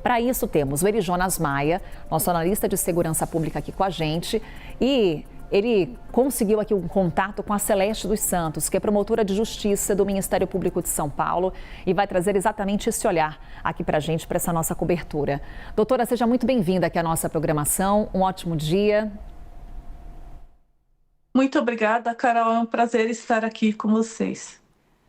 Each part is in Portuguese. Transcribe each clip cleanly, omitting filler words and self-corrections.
Para isso, temos o Eli Jonas Maia, nosso analista de segurança pública aqui com a gente. E ele conseguiu aqui um contato com a Celeste dos Santos, que é promotora de justiça do Ministério Público de São Paulo, e vai trazer exatamente esse olhar aqui para a gente, para essa nossa cobertura. Doutora, seja muito bem-vinda aqui à nossa programação. Um ótimo dia. Muito obrigada, Carol. É um prazer estar aqui com vocês.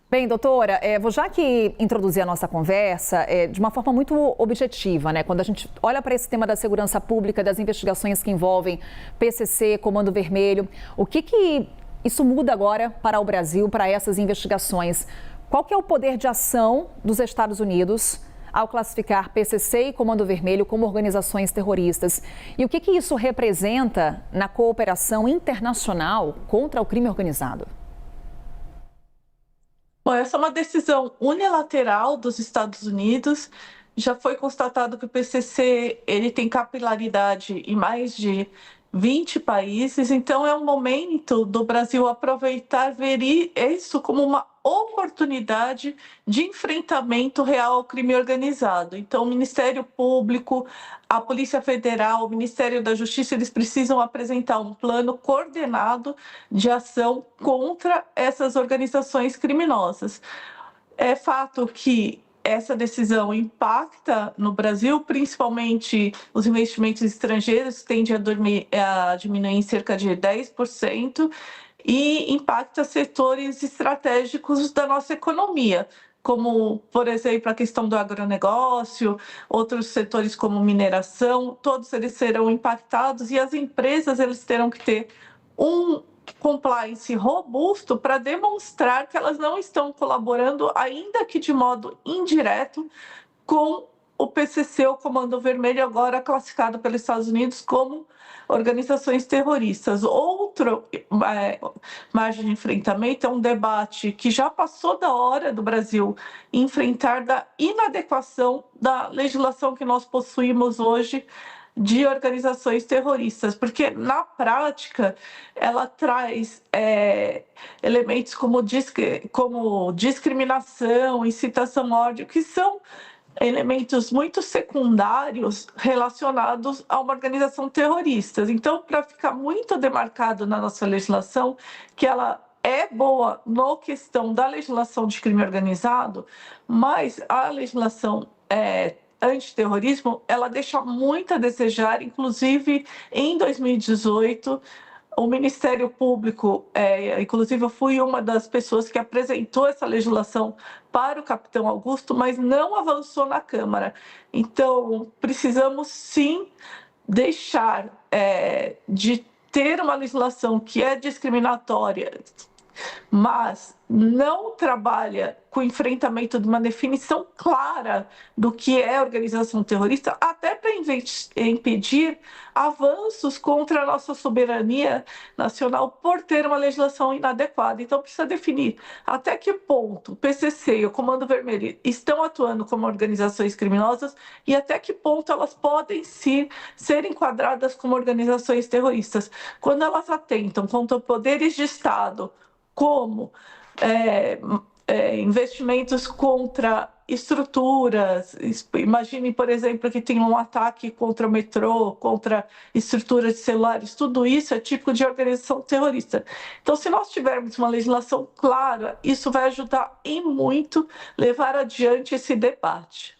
Bem, doutora, vou já que introduzir a nossa conversa de uma forma muito objetiva, né? Quando a gente olha para esse tema da segurança pública, das investigações que envolvem PCC, Comando Vermelho, o que isso muda agora para o Brasil, para essas investigações? Qual que é o poder de ação dos Estados Unidos ao classificar PCC e Comando Vermelho como organizações terroristas? E o que isso representa na cooperação internacional contra o crime organizado? Bom, essa é uma decisão unilateral dos Estados Unidos. Já foi constatado que o PCC ele tem capilaridade em mais de 20 países, então é um momento do Brasil aproveitar, ver isso como uma oportunidade de enfrentamento real ao crime organizado. Então, o Ministério Público, a Polícia Federal, o Ministério da Justiça, eles precisam apresentar um plano coordenado de ação contra essas organizações criminosas. É fato que essa decisão impacta no Brasil, principalmente os investimentos estrangeiros, tende a diminuir em cerca de 10%, e impacta setores estratégicos da nossa economia, como, por exemplo, a questão do agronegócio, outros setores como mineração, todos eles serão impactados, e as empresas eles terão que ter um compliance robusto para demonstrar que elas não estão colaborando, ainda que de modo indireto, com o PCC, o Comando Vermelho, agora classificado pelos Estados Unidos como organizações terroristas. Outra margem de enfrentamento é um debate que já passou da hora do Brasil enfrentar da inadequação da legislação que nós possuímos hoje de organizações terroristas, porque na prática ela traz elementos como discriminação, incitação ao ódio, que são elementos muito secundários relacionados a uma organização terrorista. Então, para ficar muito demarcado na nossa legislação que ela é boa na questão da legislação de crime organizado, mas a legislação antiterrorismo, ela deixa muito a desejar. Inclusive, em 2018, o Ministério Público, inclusive eu fui uma das pessoas que apresentou essa legislação para o capitão Augusto, mas não avançou na Câmara. Então, precisamos sim deixar de ter uma legislação que é discriminatória, mas não trabalha com o enfrentamento de uma definição clara do que é organização terrorista, até para impedir avanços contra a nossa soberania nacional por ter uma legislação inadequada. Então, precisa definir até que ponto o PCC e o Comando Vermelho estão atuando como organizações criminosas e até que ponto elas podem sim ser enquadradas como organizações terroristas. Quando elas atentam contra poderes de Estado, como investimentos contra estruturas. Imagine, por exemplo, que tem um ataque contra o metrô, contra estruturas de celulares. Tudo isso é típico de organização terrorista. Então, se nós tivermos uma legislação clara, isso vai ajudar e muito levar adiante esse debate.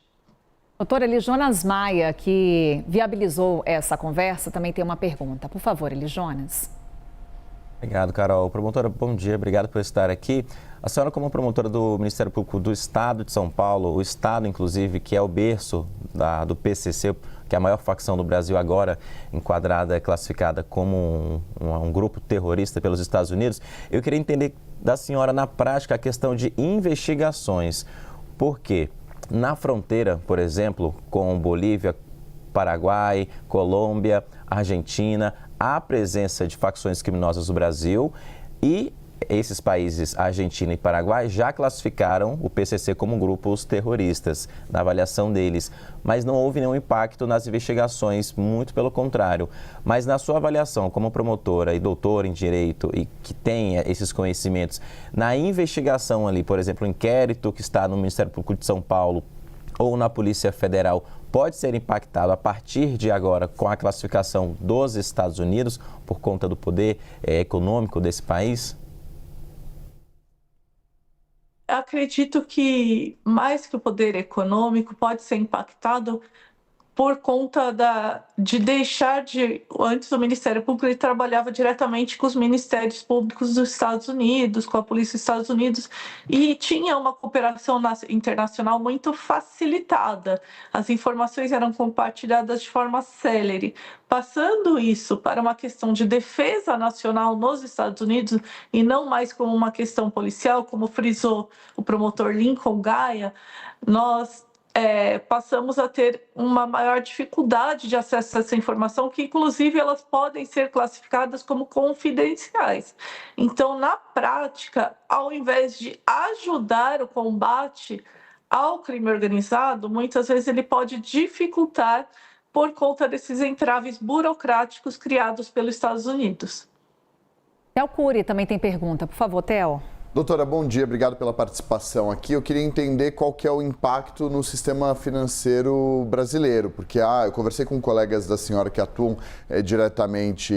Doutora Eli Jonas Maia, que viabilizou essa conversa, também tem uma pergunta. Por favor, Eli Jonas. Obrigado, Carol. Promotora, bom dia. Obrigado por estar aqui. A senhora, como promotora do Ministério Público do Estado de São Paulo, o Estado, inclusive, que é o berço do PCC, que é a maior facção do Brasil agora, enquadrada, classificada como um grupo terrorista pelos Estados Unidos, eu queria entender da senhora, na prática, a questão de investigações. Por quê? Na fronteira, por exemplo, com Bolívia, Paraguai, Colômbia, Argentina, há presença de facções criminosas no Brasil e esses países, Argentina e Paraguai, já classificaram o PCC como grupos terroristas, na avaliação deles, mas não houve nenhum impacto nas investigações, muito pelo contrário. Mas na sua avaliação, como promotora e doutora em Direito e que tem esses conhecimentos, na investigação ali, por exemplo, o inquérito que está no Ministério Público de São Paulo ou na Polícia Federal, pode ser impactado a partir de agora com a classificação dos Estados Unidos por conta do poder econômico desse país? Eu acredito que mais que o poder econômico pode ser impactado por conta de deixar de... Antes o Ministério Público ele trabalhava diretamente com os ministérios públicos dos Estados Unidos, com a Polícia dos Estados Unidos, e tinha uma cooperação internacional muito facilitada. As informações eram compartilhadas de forma célere. Passando isso para uma questão de defesa nacional nos Estados Unidos, e não mais como uma questão policial, como frisou o promotor Lincoln Gaia, nós passamos a ter uma maior dificuldade de acesso a essa informação, que inclusive elas podem ser classificadas como confidenciais. Então, na prática, ao invés de ajudar o combate ao crime organizado, muitas vezes ele pode dificultar por conta desses entraves burocráticos criados pelos Estados Unidos. Theo Cury também tem pergunta. Por favor, Theo. Doutora, bom dia, obrigado pela participação aqui. Eu queria entender qual que é o impacto no sistema financeiro brasileiro, porque eu conversei com colegas da senhora que atuam diretamente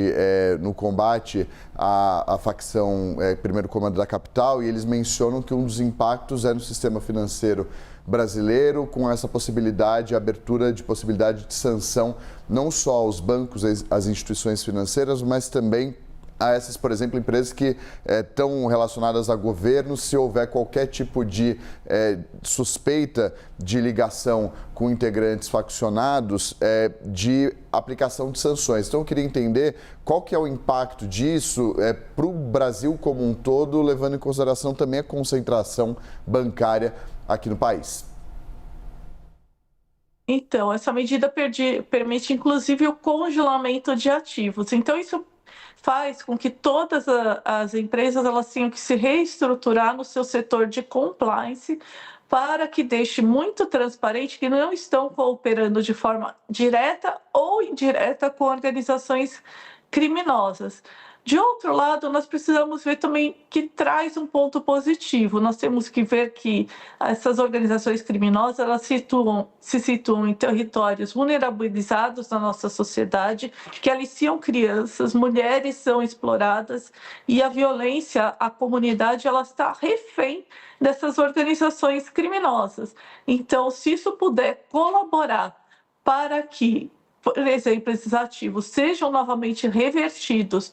no combate à facção Primeiro Comando da Capital, e eles mencionam que um dos impactos é no sistema financeiro brasileiro, com essa possibilidade, abertura de possibilidade de sanção, não só aos bancos, às instituições financeiras, mas também a essas, por exemplo, empresas que estão relacionadas a governo, se houver qualquer tipo de suspeita de ligação com integrantes faccionados, de aplicação de sanções. Então, eu queria entender qual que é o impacto disso para o Brasil como um todo, levando em consideração também a concentração bancária aqui no país. Então, essa medida permite, inclusive, o congelamento de ativos. Então, isso faz com que todas as empresas elas tenham que se reestruturar no seu setor de compliance para que deixe muito transparente que não estão cooperando de forma direta ou indireta com organizações criminosas. De outro lado, nós precisamos ver também que traz um ponto positivo. Nós temos que ver que essas organizações criminosas elas se situam em territórios vulnerabilizados na nossa sociedade, que aliciam crianças, mulheres são exploradas e a violência, a comunidade, ela está refém dessas organizações criminosas. Então, se isso puder colaborar para que, por exemplo, esses ativos sejam novamente revertidos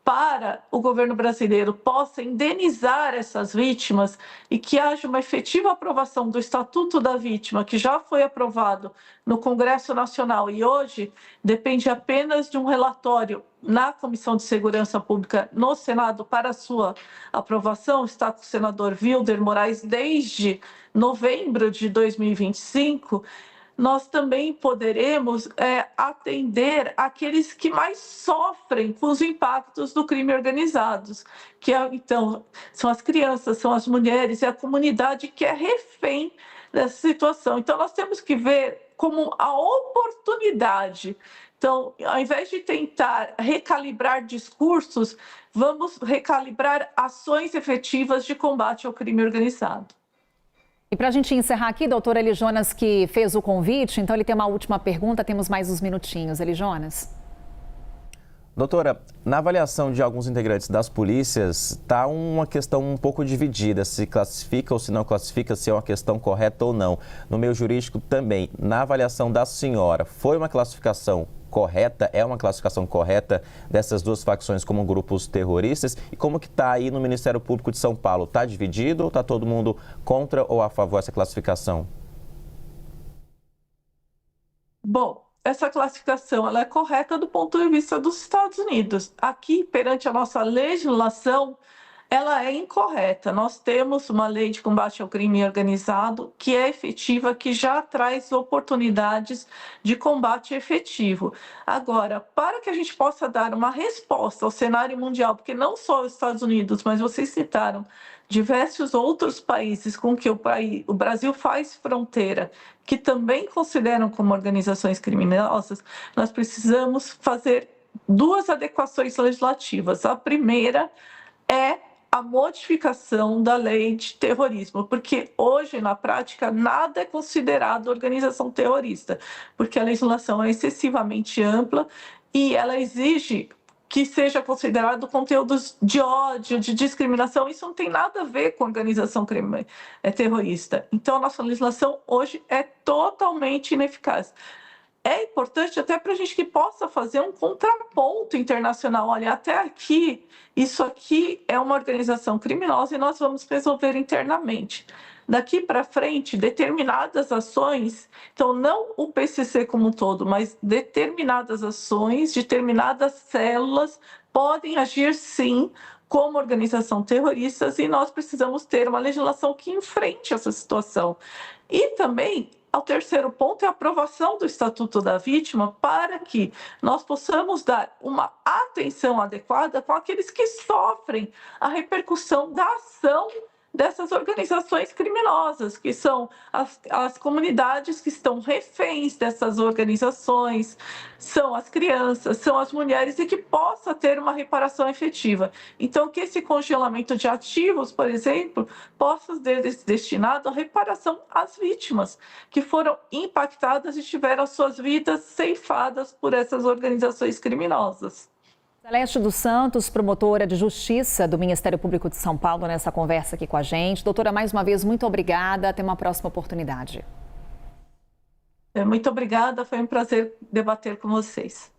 para o governo brasileiro possa indenizar essas vítimas e que haja uma efetiva aprovação do Estatuto da Vítima, que já foi aprovado no Congresso Nacional e hoje depende apenas de um relatório na Comissão de Segurança Pública no Senado para sua aprovação, está com o senador Wilder Moraes desde novembro de 2025, nós também poderemos atender aqueles que mais sofrem com os impactos do crime organizado, que então são as crianças, são as mulheres e a comunidade que é refém dessa situação. Então nós temos que ver como a oportunidade. Então, ao invés de tentar recalibrar discursos, vamos recalibrar ações efetivas de combate ao crime organizado. E para a gente encerrar aqui, doutor Eli Jonas, que fez o convite, então ele tem uma última pergunta, temos mais uns minutinhos. Eli Jonas. Doutora, na avaliação de alguns integrantes das polícias, está uma questão um pouco dividida, se classifica ou se não classifica, se é uma questão correta ou não. No meio jurídico também, na avaliação da senhora, foi uma classificação correta, é uma classificação correta dessas duas facções como grupos terroristas? E como que está aí no Ministério Público de São Paulo? Está dividido ou está todo mundo contra ou a favor dessa classificação? Bom, essa classificação ela é correta do ponto de vista dos Estados Unidos. Aqui, perante a nossa legislação, ela é incorreta. Nós temos uma lei de combate ao crime organizado que é efetiva, que já traz oportunidades de combate efetivo. Agora, para que a gente possa dar uma resposta ao cenário mundial, porque não só os Estados Unidos, mas vocês citaram diversos outros países com que o Brasil faz fronteira, que também consideram como organizações criminosas, nós precisamos fazer duas adequações legislativas. A primeira é a modificação da lei de terrorismo, porque hoje, na prática, nada é considerado organização terrorista, porque a legislação é excessivamente ampla e ela exige que seja considerado conteúdos de ódio, de discriminação. Isso não tem nada a ver com organização terrorista. Então, a nossa legislação hoje é totalmente ineficaz. É importante até para a gente que possa fazer um contraponto internacional. Olha, até aqui, isso aqui é uma organização criminosa e nós vamos resolver internamente. Daqui para frente, determinadas ações, então não o PCC como um todo, mas determinadas ações, determinadas células podem agir sim como organização terroristas e nós precisamos ter uma legislação que enfrente essa situação. E também o terceiro ponto é a aprovação do Estatuto da Vítima para que nós possamos dar uma atenção adequada com aqueles que sofrem a repercussão da ação dessas organizações criminosas, que são as comunidades que estão reféns dessas organizações, são as crianças, são as mulheres, e que possa ter uma reparação efetiva. Então, que esse congelamento de ativos, por exemplo, possa ser destinado à reparação às vítimas que foram impactadas e tiveram suas vidas ceifadas por essas organizações criminosas. Celeste dos Santos, promotora de Justiça do Ministério Público de São Paulo, nessa conversa aqui com a gente. Doutora, mais uma vez, muito obrigada. Até uma próxima oportunidade. Muito obrigada, foi um prazer debater com vocês.